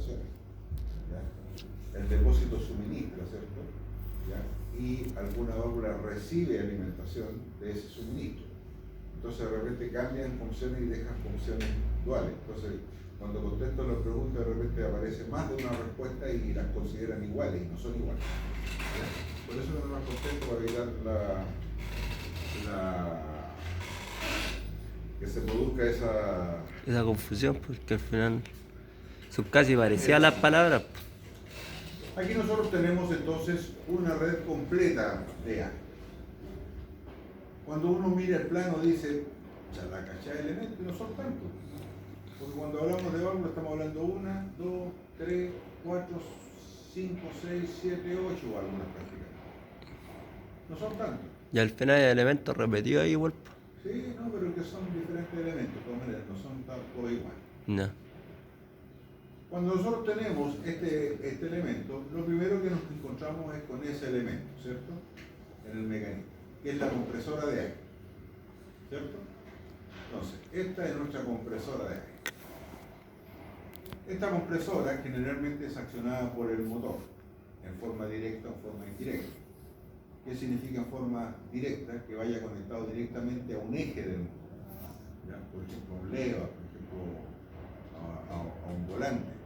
estaciones. ¿Ya? El depósito suministra, ¿cierto? ¿Ya? Y alguna válvula recibe alimentación de ese suministro. Entonces de repente cambian funciones y dejan funciones duales. Entonces cuando contesto la pregunta de repente aparece más de una respuesta y las consideran iguales y no son iguales. ¿Ya? Por eso no las contesto para evitar que se produzca esa confusión, porque al final son casi parecidas las palabras. Aquí nosotros tenemos entonces una red completa de A. Cuando uno mira el plano dice, ya la cachada de elementos, y no son tantos. Porque cuando hablamos de válvulas estamos hablando 1, 2, 3, 4, 5, 6, 7, 8 válvulas prácticamente. No son tantos. Y al final hay elementos repetidos ahí igual. Sí, no, pero que son diferentes elementos, de todas maneras, no son todos iguales. No. Cuando nosotros tenemos este elemento, lo primero que nos encontramos es con ese elemento, ¿cierto? En el mecanismo, que es la compresora de aire, ¿cierto? Entonces, esta es nuestra compresora de aire. Esta compresora generalmente es accionada por el motor, en forma directa o en forma indirecta. ¿Qué significa en forma directa? Que vaya conectado directamente a un eje del motor. ¿Ya? Por ejemplo, un leva, por ejemplo, a un volante.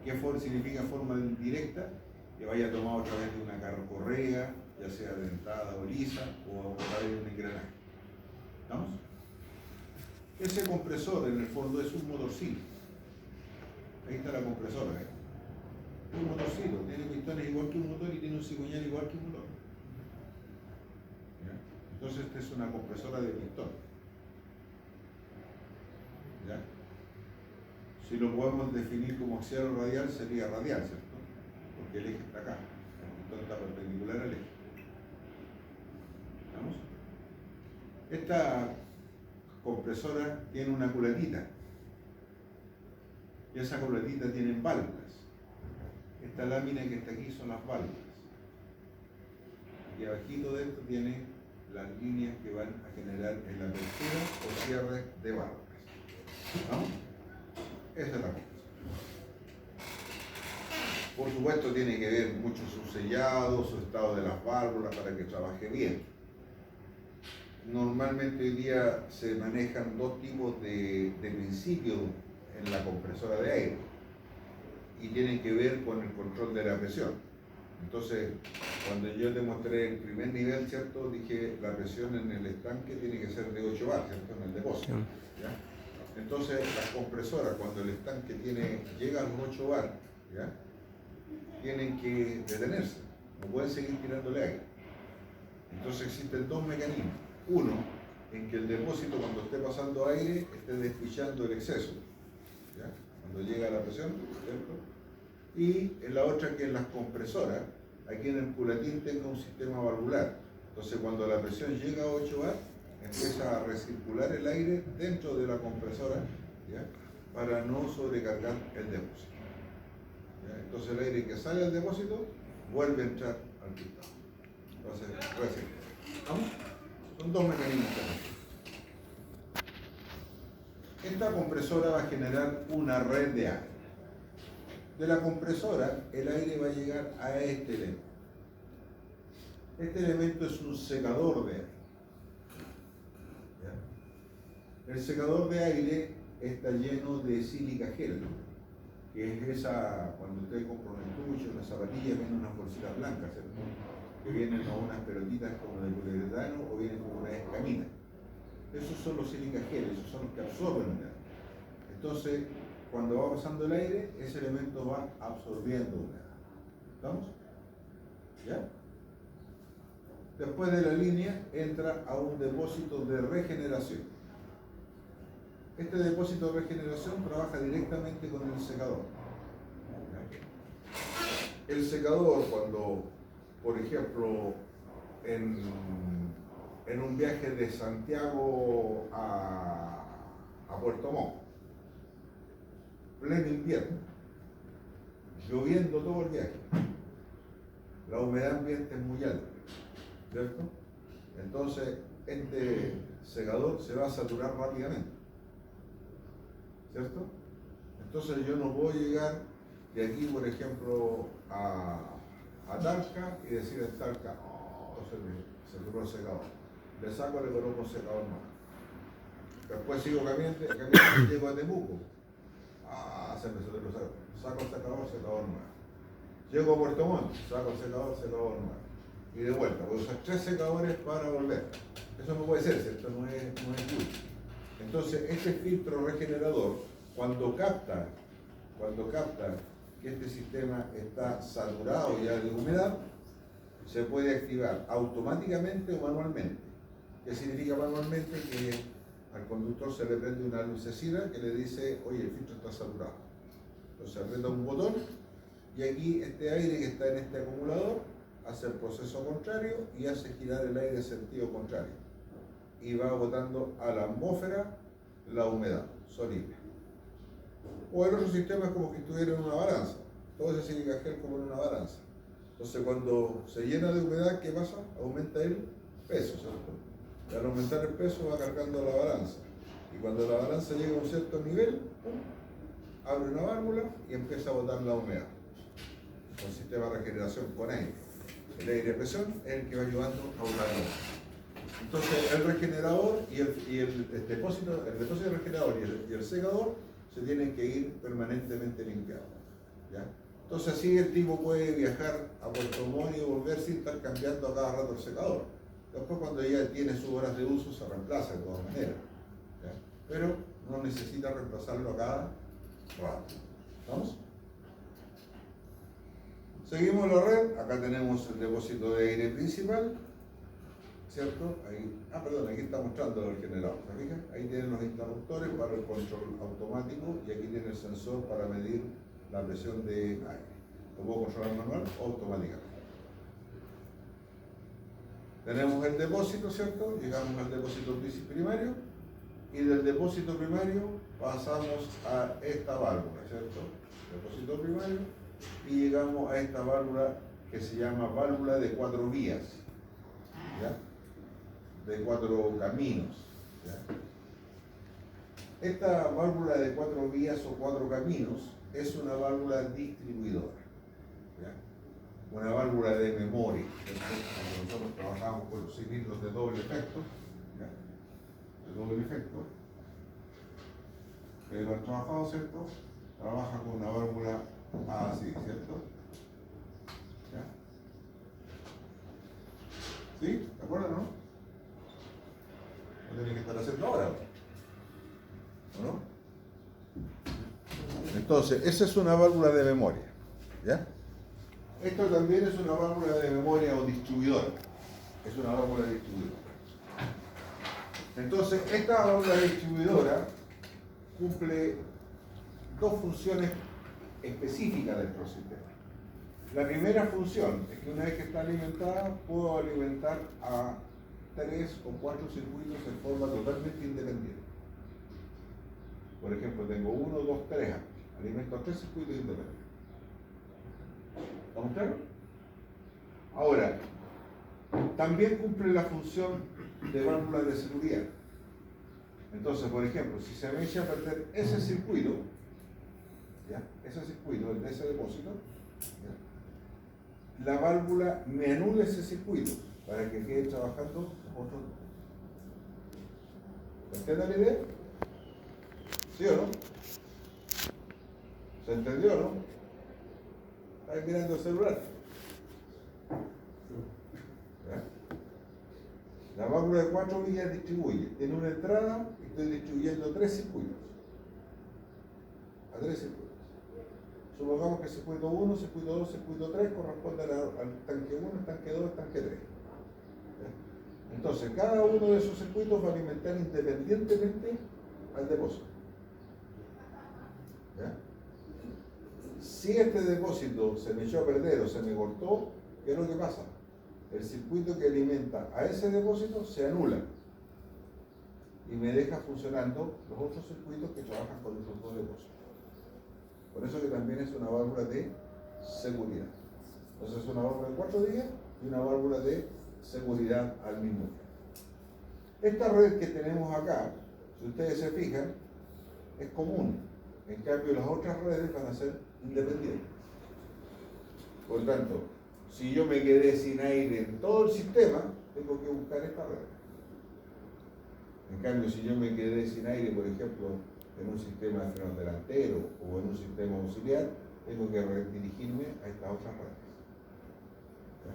¿Qué significa en forma directa? Que vaya tomado a través de una correa, ya sea dentada o lisa, o a través de un engranaje. ¿Estamos? Ese compresor en el fondo es un motorcito. Ahí está la compresora. Es un motorcito, tiene pistones igual que un motor y tiene un cigüeñal igual que un motor. ¿Ya? Entonces esta es una compresora de pistón. ¿Ya? Si lo podemos definir como axial o radial, sería radial, ¿cierto? Porque el eje está acá, el pistón está perpendicular al eje. ¿Vamos? Esta compresora tiene una culatita, y esa culatita tiene válvulas. Esta lámina que está aquí son las válvulas. Y abajito de esto tiene las líneas que van a generar en la apertura o cierre de válvulas. ¿Vamos? Esa es la compresora. Por supuesto tiene que ver mucho su sellado, su estado de las válvulas para que trabaje bien. Normalmente hoy día se manejan dos tipos de principios en la compresora de aire y tienen que ver con el control de la presión. Entonces, cuando yo te mostré el primer nivel, ¿cierto? Dije la presión en el estanque tiene que ser de 8 bar, ¿cierto? En el depósito. ¿Ya? Entonces, las compresoras, cuando el estanque llega a los 8 bar, ¿ya? Tienen que detenerse, no pueden seguir tirándole aire. Entonces existen dos mecanismos. Uno, en que el depósito cuando esté pasando aire esté despichando el exceso, ¿ya? Cuando llega a la presión, ¿cierto? Y en la otra que en las compresoras, aquí en el culatín tenga un sistema valvular. Entonces cuando la presión llega a 8 bar, empieza a recircular el aire dentro de la compresora, ¿ya? Para no sobrecargar el depósito. ¿Ya? Entonces el aire que sale del depósito vuelve a entrar al pistón. Entonces, ¿vamos? Son dos mecanismos. Esta compresora va a generar una red de aire. De la compresora, el aire va a llegar a este elemento. Este elemento es un secador de aire. ¿Ya? El secador de aire está lleno de sílica gel, que es esa, cuando usted compra un estuche, una zapatilla, vienen unas bolsitas blancas, ¿cierto? Que vienen con unas pelotitas como de poliuretano o vienen con una escamita. Esos son los sílica gel, esos son los que absorben el aire. Entonces, cuando va pasando el aire, ese elemento va absorbiendo el aire. ¿Estamos? ¿Ya? Después de la línea entra a un depósito de regeneración. Este depósito de regeneración trabaja directamente con el secador. ¿Ya? El secador, cuando, por ejemplo, en un viaje de Santiago a Puerto Montt, pleno invierno, lloviendo todo el viaje, la humedad ambiente es muy alta, ¿cierto? Entonces este secador se va a saturar rápidamente, ¿cierto? Entonces yo no puedo llegar de aquí, por ejemplo, a Talca y decir en Talca, oh, se duró el secador. Le saco, le coloco un secador más. Después sigo caminando, llego a Temuco. Se me cerró el secador. Saco el secador más. Llego a Puerto Montt, saco el secador más. Y de vuelta, voy a usar 3 secadores para volver. Eso no puede ser, ¿cierto? No es justo. Entonces, este filtro regenerador, cuando capta que este sistema está saturado ya de humedad, se puede activar automáticamente o manualmente. ¿Qué significa manualmente? Que al conductor se le prende una lucecita que le dice, oye, el filtro está saturado. Entonces aprieta un botón y aquí este aire que está en este acumulador hace el proceso contrario y hace girar el aire en sentido contrario. Y va botando a la atmósfera la humedad soluble. O el otro sistema es como que estuviera en una balanza. Todo ese silicagel como en una balanza. Entonces cuando se llena de humedad, ¿qué pasa? Aumenta el peso, ¿cierto? Y al aumentar el peso va cargando la balanza. Y cuando la balanza llega a un cierto nivel, abre una válvula y empieza a botar la humedad. Es un sistema de regeneración con aire. El aire de presión es el que va ayudando a botar la humedad. Entonces el regenerador y el depósito del regenerador y el secador se tienen que ir permanentemente limpiados. ¿Ya? Entonces así el tipo puede viajar a Puerto Montt y volver sin estar cambiando a cada rato el secador. Después cuando ya tiene sus horas de uso se reemplaza de todas maneras. ¿Ya? Pero no necesita reemplazarlo a cada rato. ¿Vamos? Seguimos la red. Acá tenemos el depósito de aire principal. ¿Cierto? Ahí, perdón, aquí está mostrando el generador. ¿Se fijan? Ahí tienen los interruptores para el control automático y aquí tiene el sensor para medir la presión de aire. Lo puedo controlar manual o automáticamente. Tenemos el depósito, ¿cierto? Llegamos al depósito primario y del depósito primario pasamos a esta válvula, ¿cierto? Depósito primario y llegamos a esta válvula que se llama válvula de 4 vías, ¿ya? De 4 caminos, ¿ya? Esta válvula de 4 vías o 4 caminos es una válvula distribuidora, ¿ya? Una válvula de memoria. Cuando nosotros trabajamos con los cilindros de doble efecto, ¿ya? De doble efecto, pero el trabajado, ¿cierto? Trabaja con una válvula así, ¿cierto? ¿Ya? ¿Sí? ¿De acuerdo, no? No tiene que estar haciendo ahora, ¿o no? Entonces, esa es una válvula de memoria, ¿ya? Esto también es una válvula de memoria o distribuidora. Es una válvula distribuidora. Entonces, esta válvula distribuidora cumple 2 funciones específicas dentro del sistema. La primera función es que una vez que está alimentada, puedo alimentar a 3 o 4 circuitos en forma totalmente independiente. Por ejemplo, tengo 1, 2, 3 alimento a 3 circuitos independientes. ¿Estamos claros? Ahora, también cumple la función de válvula de seguridad. Entonces, por ejemplo, si se me echa a perder ese circuito, ¿ya? Ese circuito, el de ese depósito, ¿ya? La válvula me anula ese circuito para que quede trabajando otro. ¿Entienden la idea? ¿Sí o no? ¿Se entendió o no? ¿Estás mirando el celular? ¿Ya? La válvula de 4 vías distribuye. Tiene una entrada y estoy distribuyendo 3 circuitos. A 3 circuitos. Supongamos que el circuito 1, circuito 2, circuito 3 corresponde al tanque 1, el tanque 2, el tanque 3. ¿Ya? Entonces, cada uno de esos circuitos va a alimentar independientemente al depósito. ¿Ya? Si este depósito se me echó a perder o se me cortó, ¿qué es lo que pasa? El circuito que alimenta a ese depósito se anula y me deja funcionando los otros circuitos que trabajan con esos 2 depósitos. Por eso que también es una válvula de seguridad. Entonces es una válvula de 4 vías y una válvula de seguridad al mismo tiempo. Esta red que tenemos acá, si ustedes se fijan, es común. En cambio las otras redes van a ser independiente. Por tanto, si yo me quedé sin aire en todo el sistema, tengo que buscar esta red. En cambio, si yo me quedé sin aire, por ejemplo, en un sistema de frenos delantero o en un sistema auxiliar, tengo que redirigirme a estas otras redes. ¿Ya?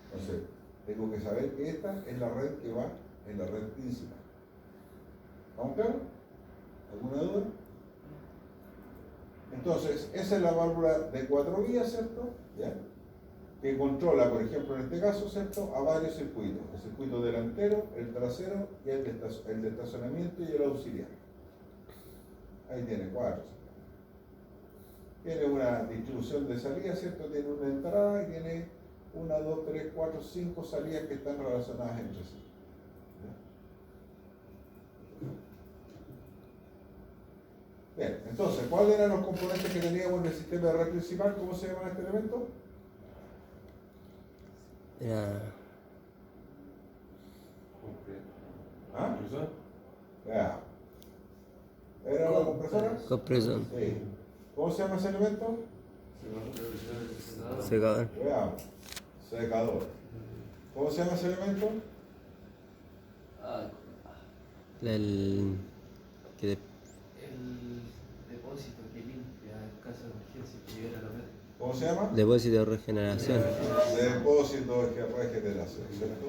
Entonces, tengo que saber que esta es la red que va en la red principal. ¿Estamos claros? ¿Alguna duda? Entonces, esa es la válvula de 4 vías, ¿cierto? ¿Ya? Que controla, por ejemplo, en este caso, ¿cierto?, a varios circuitos. El circuito delantero, el trasero, y el de estacionamiento y el auxiliar. Ahí tiene 4. Tiene una distribución de salidas, ¿cierto? Tiene una entrada y tiene 1, 2, 3, 4, 5 salidas que están relacionadas entre sí. Bien, entonces, ¿cuáles eran los componentes que teníamos en el sistema de red principal? ¿Cómo se llama este elemento? ¿Ah? Ya. ¿Era la compresora? Compresor. Sí. ¿Cómo se llama ese elemento? Secador. Veamos. Secador. ¿Cómo se llama ese elemento? El que El depósito que limpia en caso de emergencia que libera la red. ¿Cómo se llama? depósito de regeneración. Depósito de regeneración, ¿cierto?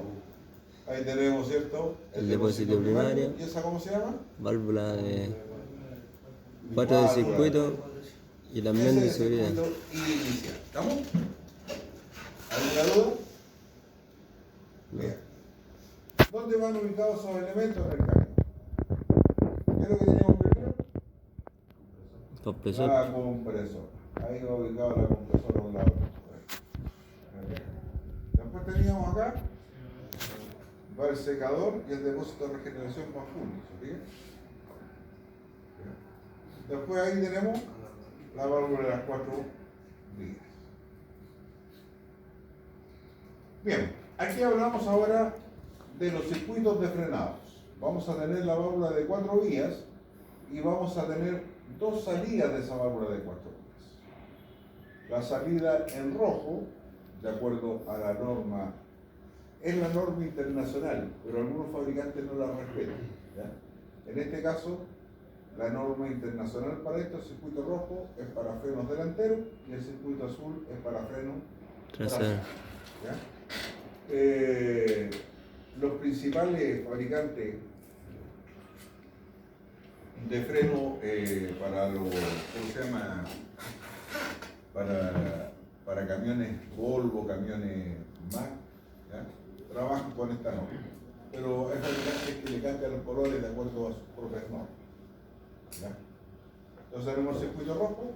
Ahí tenemos, ¿cierto? El depósito primario. ¿Y esa cómo se llama? Válvula de 4 de circuito y también Ese de es el seguridad. circuito inicial. ¿Estamos? ¿Alguna duda? No. Bien. ¿Dónde van ubicados esos elementos en el cambio? ¿Qué es lo que teníamos primero? Compresor. La compresora. Ahí va ubicado la compresora a un lado. Después teníamos acá va el secador y el depósito de regeneración más juntos. ¿Sí? Después ahí tenemos la válvula de las 4 vías. Bien, aquí hablamos ahora de los circuitos de frenados. Vamos a tener la válvula de 4 vías y vamos a tener 2 salidas de esa válvula de 4 vías. La salida en rojo, de acuerdo a la norma, es la norma internacional, pero algunos fabricantes no la respetan. ¿Ya? En este caso, la norma internacional para esto, el circuito rojo es para frenos delanteros y el circuito azul es para frenos traseros. Los principales fabricantes de freno para los, ¿cómo se llama? Para camiones Volvo, camiones Mack, ¿ya? Trabajan con esta norma. Pero hay fabricantes que le cambian los colores de acuerdo a sus propias normas. ¿Ya? Entonces tenemos el circuito rojo,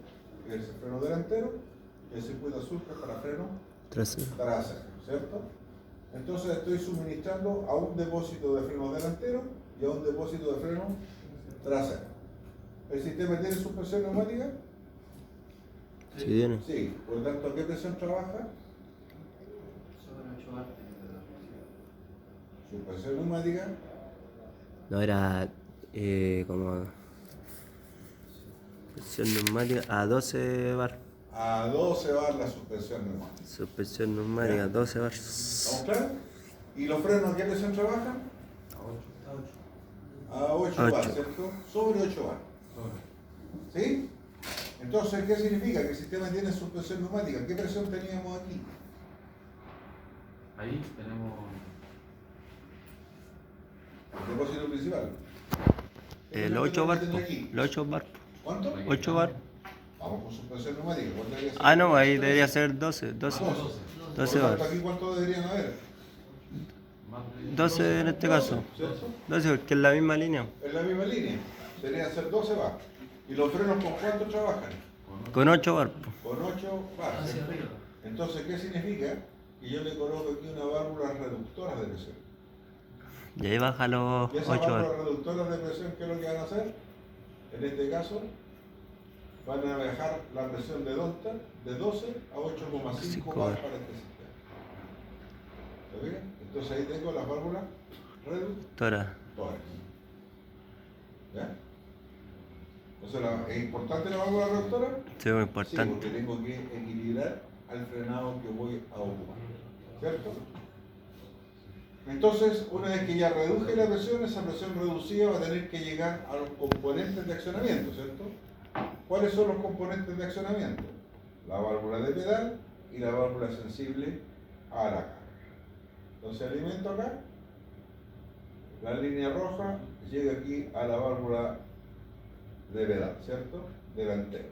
que es el freno delantero, y el circuito azul, que es para freno Trasero. trasero, ¿cierto? Entonces estoy suministrando a un depósito de freno delantero y a un depósito de freno trasero. ¿El sistema tiene suspensión neumática? ¿Sí tiene? Sí. Por lo tanto, ¿a qué presión trabaja? Sobre 8 bar. Suspensión neumática. No, era como presión neumática a 12 bar. A 12 bar la suspensión neumática. Suspensión neumática, 12 bar. ¿Estamos claros? ¿Y los frenos a qué presión trabajan? A 8 bar, 8. ¿cierto? Sobre 8 bar. ¿Sí? Entonces, ¿qué significa? Que el sistema tiene suspensión neumática. ¿Qué presión teníamos aquí? Ahí tenemos El depósito principal. El 8 bar. El 8 bar. ¿Cuánto? 8 bar. Vamos con suspensión neumática. ¿Cuánto debería ser? Ah, no, ahí debería ser 12. 12 Por bar. tanto, ¿aquí cuánto deberían haber? más de 12 en este caso. ¿Cierto? 12 porque es la misma línea. En la misma línea. Deberían ser 12 bar. ¿Y los frenos con cuánto trabajan? Con 8 bar. Con 8 bar. hacia ¿cierto? arriba. Entonces, ¿qué significa? Que yo le coloco aquí una válvula reductora de presión. Y ahí baja los ¿Y esas 8 válvulas bar. reductoras de presión qué es lo que van a hacer? En este caso, van a bajar la presión de 12 a 8,5 bar para este sistema. ¿Está bien? Entonces ahí tengo las válvulas reductoras. Tora. ¿Ya? Entonces, ¿es importante la válvula reductora? Sí, muy Sí, importante. porque tengo que equilibrar al frenado que voy a ocupar, ¿cierto? Entonces, una vez que ya reduje la presión, esa presión reducida va a tener que llegar a los componentes de accionamiento, ¿cierto? ¿Cuáles son los componentes de accionamiento? La válvula de pedal y la válvula sensible a la carga. Entonces alimento acá, la línea roja llega aquí a la válvula de pedal, ¿cierto? Delantero.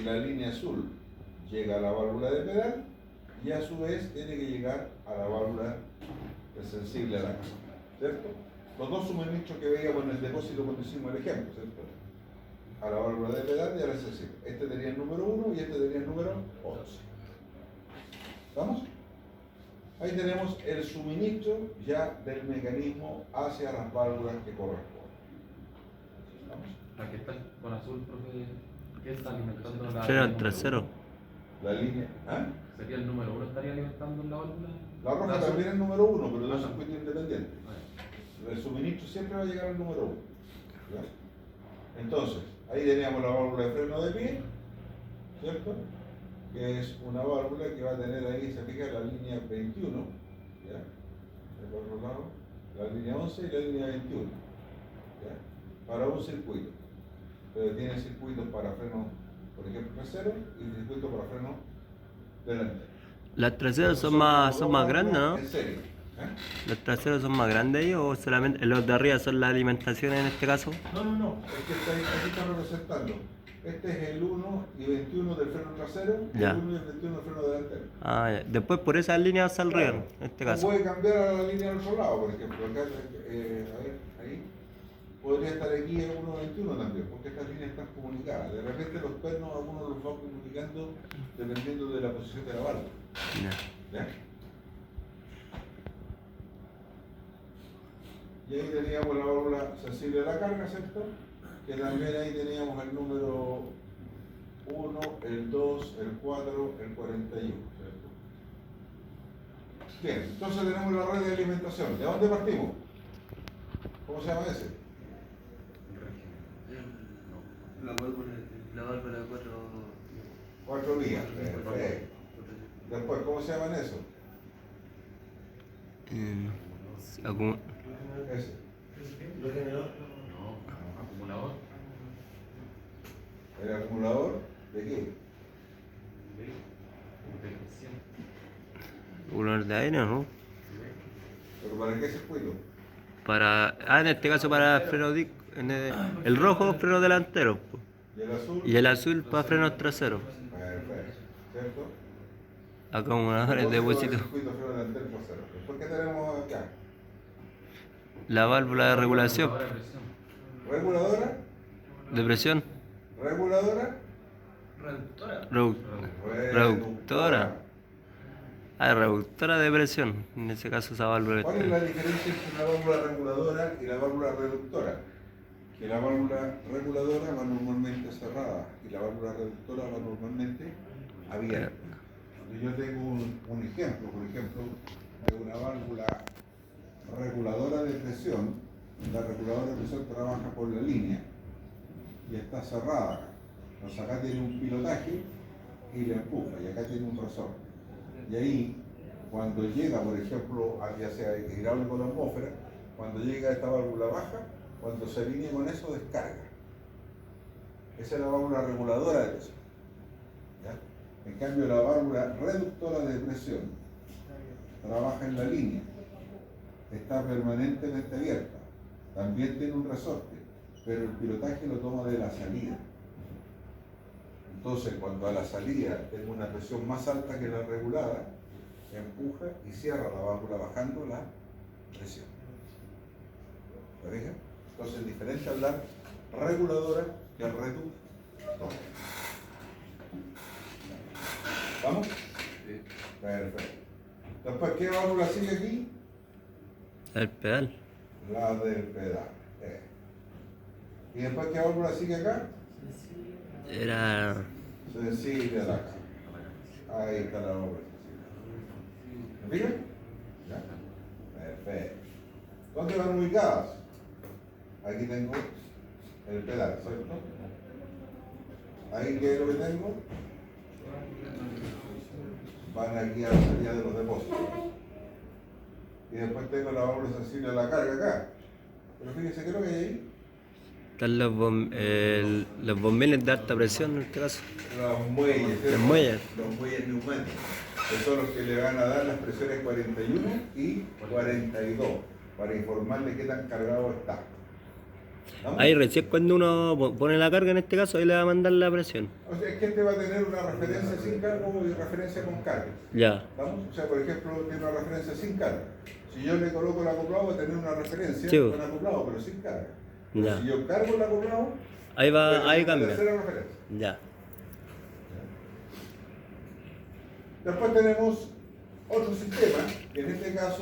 Y la línea azul llega a la válvula de pedal y a su vez tiene que llegar a la válvula sensible a la carga, ¿cierto? Los dos suministros que veíamos en el depósito cuando hicimos el ejemplo, ¿cierto? A la válvula de pedal y a la sensible. Este tenía el número 1 y este tenía el número 11. ¿Vamos? Ahí tenemos el suministro ya del mecanismo hacia las válvulas que corresponden. ¿Vamos? La que está con azul, profe, ¿qué está alimentando la Freno línea trasero. número La línea. ¿Ah? uno? ¿Sería el número 1 estaría alimentando la válvula? La roja azul. también es número 1, pero de Ah, un circuito independiente. Ah, El suministro siempre va a llegar al número 1. Entonces, ahí teníamos la válvula de freno de pie, ¿cierto? Que es una válvula que va a tener ahí, se fija, la línea 21, ¿ya? De otro lado, la línea 11 y la línea 21, ¿ya? Para un circuito. Pero tiene circuitos para freno, por ejemplo, trasero y circuitos para freno delantero. Las traseras son como más dos grandes, ¿no? válvulas en serie, ¿eh? ¿Los traseros son más grandes ellos o solamente los de arriba son la alimentación en este caso? No, es que aquí está representando. Este es el 1 y 21 del freno trasero, Ya. el 1 y el 21 del freno delantero. Ah, ya. Después por esas líneas saldrían, Claro. en este O caso. puede cambiar a la línea del otro lado, por ejemplo. Acá, a ver, ahí. Podría estar aquí el 1 21 también, porque estas líneas están comunicadas. De repente los pernos algunos los va comunicando dependiendo de la posición de la válvula. Ya. ¿Ya? Y ahí teníamos la válvula sensible a la carga, ¿cierto? Que también ahí teníamos el número 1, el 2, el 4, el 41, ¿cierto? Bien, entonces tenemos la red de alimentación. ¿De dónde partimos? ¿Cómo se llama ese? La válvula de 4. 4 vías. Perfecto. Después, ¿cómo se llaman eso? Algún- Ese. No, acumulador. ¿El acumulador de qué? De presión. un de aire, ¿no? ¿Pero para qué circuito? En este caso para freno el rojo freno delantero po. ¿Y el azul? Y el azul para frenos traseros. Perfecto. ¿Cierto? Acumuladores de Depósito depósito. del circuito freno delantero trasero. Después, ¿qué tenemos acá? La válvula de regulación Ahora presión. ¿Reguladora? de presión. ¿Reguladora? Reductora. Reductora. Reductora de presión. En ese caso esa válvula. ¿Cuál es la diferencia entre una válvula reguladora y la válvula reductora? Que la válvula reguladora va normalmente cerrada y la válvula reductora va normalmente abierta. Yo tengo un ejemplo, por ejemplo, de una válvula reguladora de presión. La reguladora de presión trabaja por la línea y está cerrada. Entonces acá tiene un pilotaje y le empuja, y acá tiene un resorte. Y ahí, cuando llega, por ejemplo, ya sea hidráulico o la atmósfera, cuando llega a esta válvula baja, cuando se alinea con eso, descarga. Esa es la válvula reguladora de presión. ¿Ya? En cambio, la válvula reductora de presión trabaja en la línea, está permanentemente abierta, también tiene un resorte, pero el pilotaje lo toma de la salida. Entonces, cuando a la salida tengo una presión más alta que la regulada, empuja y cierra la válvula bajando la presión. ¿Lo dije? Entonces es diferente hablar reguladora que reductora. ¿Vamos? Sí. Perfecto. Después, ¿qué válvula sigue aquí? El pedal. La del pedal. ¿Y después qué válvula sigue acá? Era. Sensible a la carga. Ahí está la válvula sensible. ¿Me fijan? ¿Ya? Perfecto. ¿Dónde van ubicadas? Aquí tengo el pedal, ¿cierto? Ahí que es lo que tengo. Van aquí a la salida de los depósitos. Y después tengo la válvula sensible a la carga acá. Pero fíjense, ¿qué es lo que hay ahí? Están los bombines de alta presión en este caso. Los muelles. ¿cierto? Los muelles. Los muelles neumáticos. Que son los que le van a dar las presiones 41 y 42 para informarle qué tan cargado está. ¿No? Ahí recién cuando uno pone la carga en este caso, ahí le va a mandar la presión. O sea, es que este va a tener una referencia sin cargo y referencia con carga. Ya, ¿Vamos? O sea, por ejemplo, tiene una referencia sin carga. Si yo le coloco el acoplado, va a tener una referencia Sí. con acoplado, pero sin carga. Pero Ya. si yo cargo el acoplado, ahí voy a va, tener ahí una cambia. tercera referencia. Ya. Después tenemos otro sistema, que en este caso